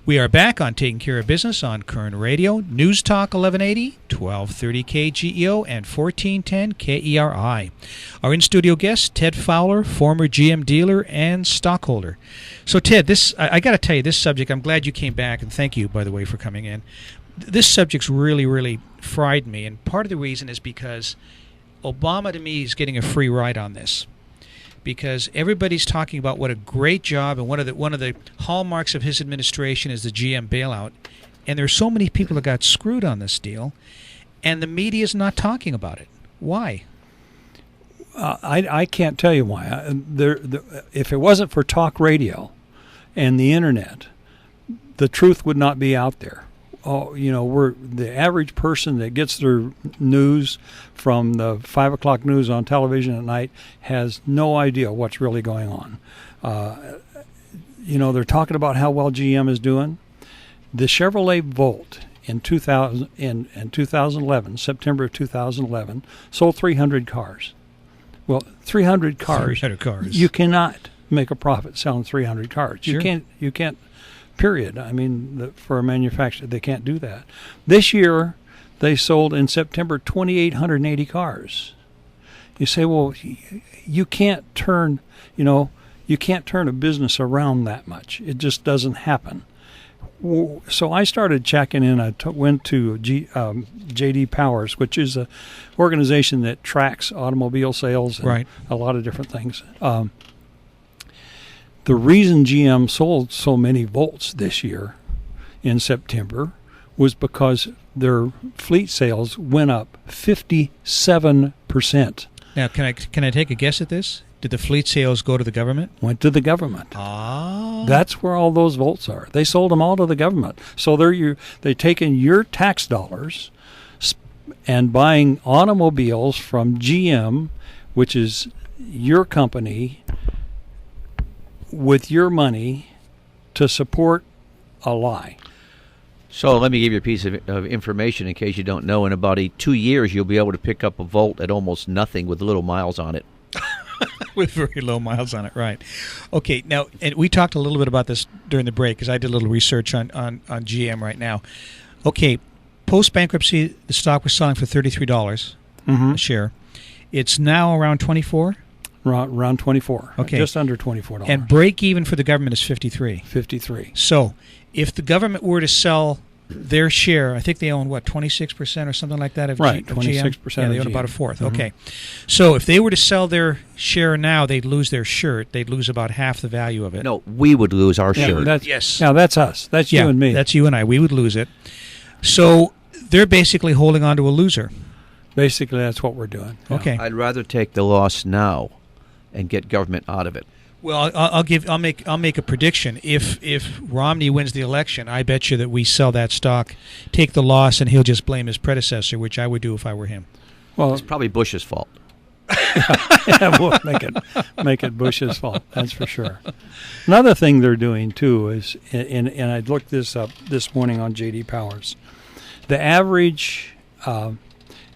We are back on Taking Care of Business on Koerner Radio, News Talk 1180, 1230 KGEO, and 1410 KERI. Our in-studio guest, Ted Fowler, former GM dealer and stockholder. So, Ted, I got to tell you, this subject, I'm glad you came back, and thank you, by the way, for coming in. This subject's really, really fried me, and part of the reason is because Obama, to me, is getting a free ride on this. Because everybody's talking about what a great job, and one of the hallmarks of his administration is the GM bailout. And there's so many people that got screwed on this deal, and the media is not talking about it. Why? I can't tell you why. If it wasn't for talk radio and the internet, the truth would not be out there. We're the average person that gets their news from the 5 o'clock news on television at night has no idea what's really going on. They're talking about how well GM is doing. The Chevrolet Volt in 2011, September of 2011, sold 300 cars. Well, 300 cars. 300 cars. You cannot make a profit selling 300 cars. Sure. You can't. Period. I mean, for a manufacturer, they can't do that. This year, they sold in September 2,880 cars. You say, well, you can't turn a business around that much. It just doesn't happen. So I started checking in. I went to J.D. Powers, which is an organization that tracks automobile sales and a lot of different things. The reason GM sold so many Volts this year in September was because their fleet sales went up 57%. Now, can I take a guess at this? Did the fleet sales go to the government? Went to the government. Ah. That's where all those Volts are. They sold them all to the government. So they're taking your tax dollars and buying automobiles from GM, which is your company, with your money to support a lie. So let me give you a piece of information in case you don't know. In about 2 years, you'll be able to pick up a Volt at almost nothing with little miles on it. With very low miles on it, right. Okay, now, and we talked a little bit about this during the break because I did a little research on GM right now. Okay, post-bankruptcy, the stock was selling for $33 a share. It's now around $24. Around 24. Okay. Just under $24. And break even for the government is 53. 53. So if the government were to sell their share, I think they own, 26% or something like that of right, of 26% GM? Yeah, they own GM. about a fourth. Mm-hmm. Okay. So if they were to sell their share now, they'd lose their shirt. They'd lose about half the value of it. No, we would lose our shirt. Yes. Yeah, that's us. That's you and me. That's you and I. We would lose it. So they're basically holding on to a loser. Basically, that's what we're doing. Yeah. Okay. I'd rather take the loss now and get government out of it. Well, I'll make a prediction. If Romney wins the election, I bet you that we sell that stock, take the loss, and he'll just blame his predecessor, which I would do if I were him. Well, it's probably Bush's fault. Yeah, we'll make it Bush's fault. That's for sure. Another thing they're doing too is, and I looked this up this morning on J.D. Powers, the average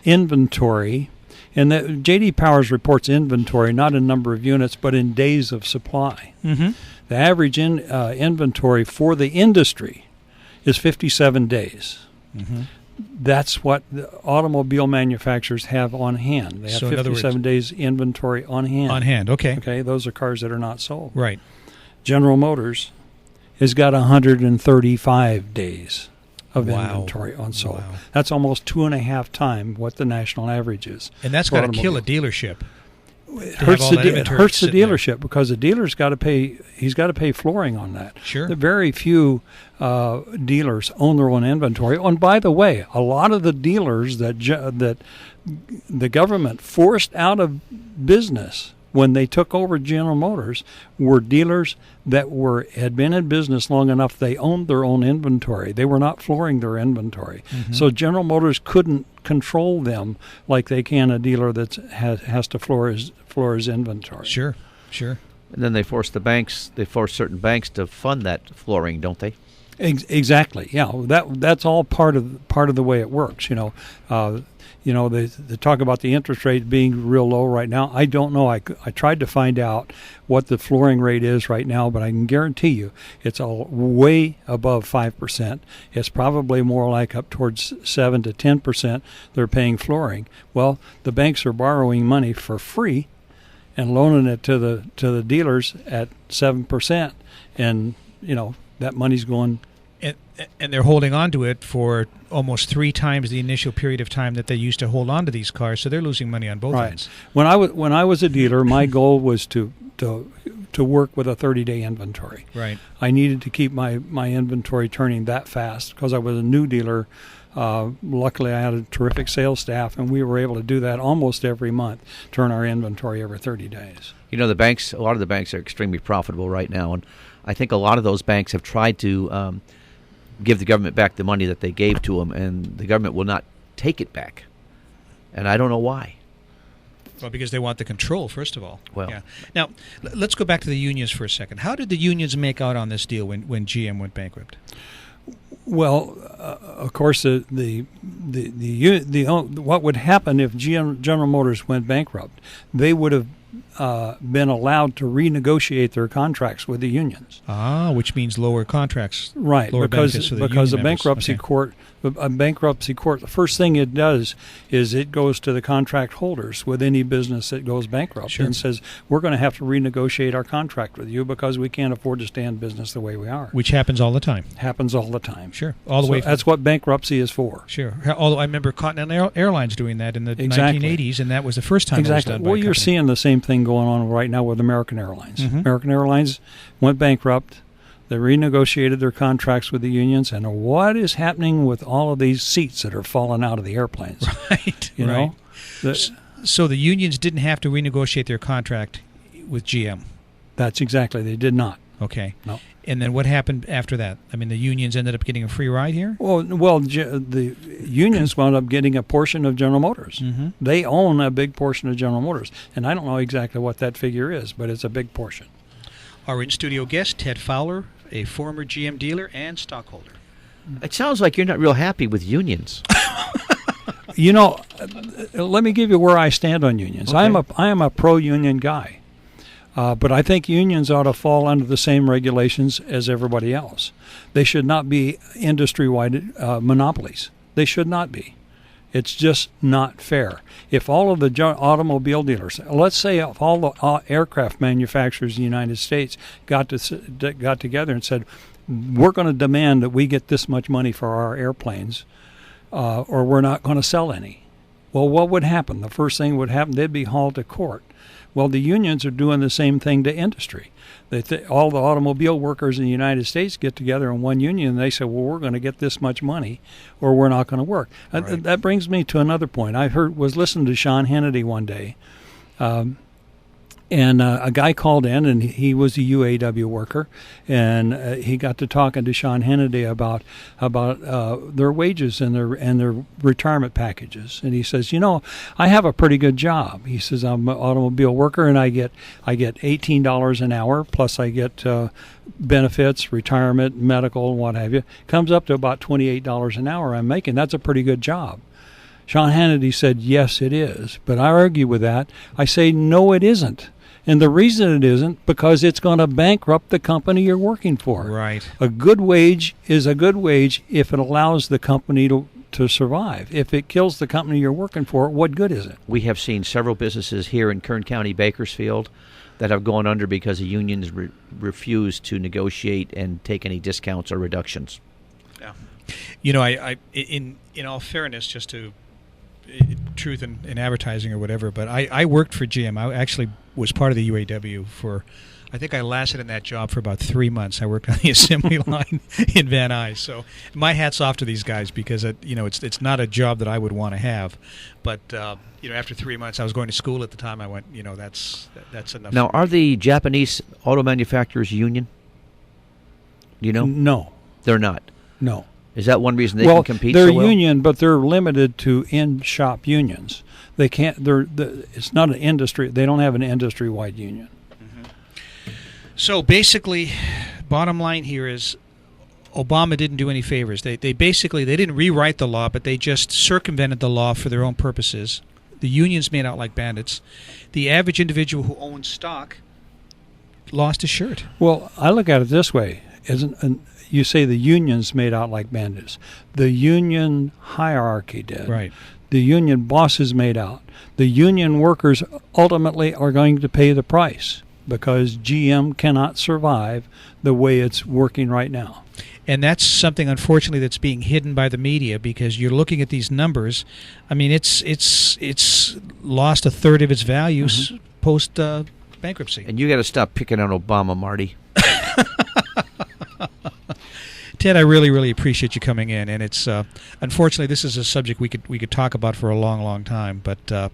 inventory. And the J.D. Powers reports inventory not in number of units, but in days of supply. Mm-hmm. The average inventory for the industry is 57 days. Mm-hmm. That's what the automobile manufacturers have on hand. They have 57 days inventory on hand. On hand, okay. Okay, those are cars that are not sold. Right. General Motors has got 135 days of inventory unsold. Wow. That's almost 2.5 times what the national average is. And that's got to kill a dealership. It hurts the dealership because the dealer's got to pay. He's got to pay flooring on that. Sure. The very few dealers own their own inventory. Oh, and by the way, a lot of the dealers that the government forced out of business when they took over General Motors were dealers that had been in business long enough they owned their own inventory. They were not flooring their inventory. Mm-hmm. So General Motors couldn't control them like they can a dealer that has to floor his inventory. Sure. And then they force certain banks to fund that flooring, don't they? Exactly. Yeah, that's all part of the way it works. They talk about the interest rate being real low right now. I don't know. I tried to find out what the flooring rate is right now, but I can guarantee you it's all way above 5%. It's probably more like up towards 7 to 10% they're paying flooring. Well, the banks are borrowing money for free and loaning it to the dealers at 7%, and that money's going. And they're holding on to it for almost 3 times the initial period of time that they used to hold on to these cars, so they're losing money on both ends. When I was a dealer, my goal was to work with a 30-day inventory. Right. I needed to keep my inventory turning that fast because I was a new dealer. Luckily, I had a terrific sales staff, and we were able to do that almost every month, turn our inventory every 30 days. A lot of the banks are extremely profitable right now, and I think a lot of those banks have tried to give the government back the money that they gave to them, and the government will not take it back. And I don't know why. Well, because they want the control, first of all. Well, yeah. Now, let's go back to the unions for a second. How did the unions make out on this deal when GM went bankrupt? Well, of course, what would happen if General Motors went bankrupt? They would have been allowed to renegotiate their contracts with the unions. Which means lower contracts, right? Lower because benefits for the because union a members. bankruptcy court, the first thing it does is it goes to the contract holders with any business that goes bankrupt and says, we're going to have to renegotiate our contract with you because we can't afford to stay in business the way we are. Which happens all the time. Happens all the time. Sure, all the way. That's what bankruptcy is for. Sure. Although I remember Continental Airlines doing that in the 1980s, and that was the first time it was done by Well, a you're company. seeing the same thing going on right now with American Airlines. Mm-hmm. American Airlines went bankrupt. They renegotiated their contracts with the unions, and what is happening with all of these seats that are falling out of the airplanes? Right. You know? So the unions didn't have to renegotiate their contract with GM. That's exactly. They did not. Okay. No. And then what happened after that? I mean, the unions ended up getting a free ride here? Well, the unions wound up getting a portion of General Motors. Mm-hmm. They own a big portion of General Motors, and I don't know exactly what that figure is, but it's a big portion. Our in-studio guest, Ted Fowler, a former GM dealer and stockholder. It sounds like you're not real happy with unions. Let me give you where I stand on unions. Okay. I am a pro-union guy. But I think unions ought to fall under the same regulations as everybody else. They should not be industry-wide monopolies. They should not be. It's just not fair. If all of the automobile dealers, let's say if all the aircraft manufacturers in the United States got together and said, we're going to demand that we get this much money for our airplanes, or we're not going to sell any. Well, what would happen? The first thing would happen, they'd be hauled to court. Well, the unions are doing the same thing to industry. All the automobile workers in the United States get together in one union, and they say, well, we're going to get this much money, or we're not going to work. Right. That brings me to another point. I was listening to Sean Hannity one day, and a guy called in, and he was a UAW worker, and he got to talking to Sean Hannity about their wages and their retirement packages. And he says, I have a pretty good job. He says, I'm an automobile worker, and I get $18 an hour, plus I get benefits, retirement, medical, and what have you. Comes up to about $28 an hour I'm making. That's a pretty good job. Sean Hannity said, yes, it is. But I argue with that. I say, no, it isn't. And the reason it isn't, because it's going to bankrupt the company you're working for. Right. A good wage is a good wage if it allows the company to survive. If it kills the company you're working for, what good is it? We have seen several businesses here in Kern County, Bakersfield, that have gone under because the unions refuse to negotiate and take any discounts or reductions. Yeah. I in all fairness, just to truth in advertising or whatever, but I worked for GM. I actually was part of the UAW I think I lasted in that job for about 3 months. I worked on the assembly line in Van Nuys. So my hat's off to these guys because it's not a job that I would want to have. But after 3 months, I was going to school at the time. I went, that's enough. Now, are the Japanese auto manufacturers union? Do you know? No. They're not. No. Is that one reason they can compete they're so well? union, but they're limited to in-shop unions. They can't. It's not an industry. They don't have an industry-wide union. Mm-hmm. So basically, bottom line here is, Obama didn't do any favors. They basically they didn't rewrite the law, but they just circumvented the law for their own purposes. The unions made out like bandits. The average individual who owns stock lost his shirt. Well, I look at it this way: you say the unions made out like bandits. The union hierarchy did. Right. The union bosses made out. The union workers ultimately are going to pay the price because GM cannot survive the way it's working right now. And that's something, unfortunately, that's being hidden by the media because you're looking at these numbers. I mean, it's lost a third of its values post bankruptcy. And you got to stop picking on Obama, Marty. Ted, I really, really appreciate you coming in, and it's unfortunately this is a subject we could talk about for a long, long time. But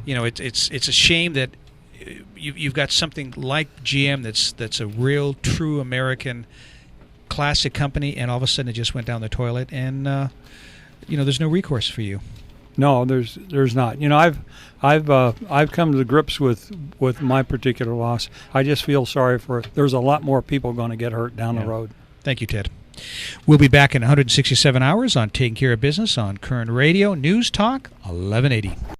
it's a shame that you've got something like GM that's a real, true American classic company, and all of a sudden it just went down the toilet, and there's no recourse for you. No, there's not. I've come to grips with my particular loss. I just feel sorry for it. There's a lot more people going to get hurt down the road. Thank you, Ted. We'll be back in 167 hours on Taking Care of Business on Koerner Radio, News Talk 1180.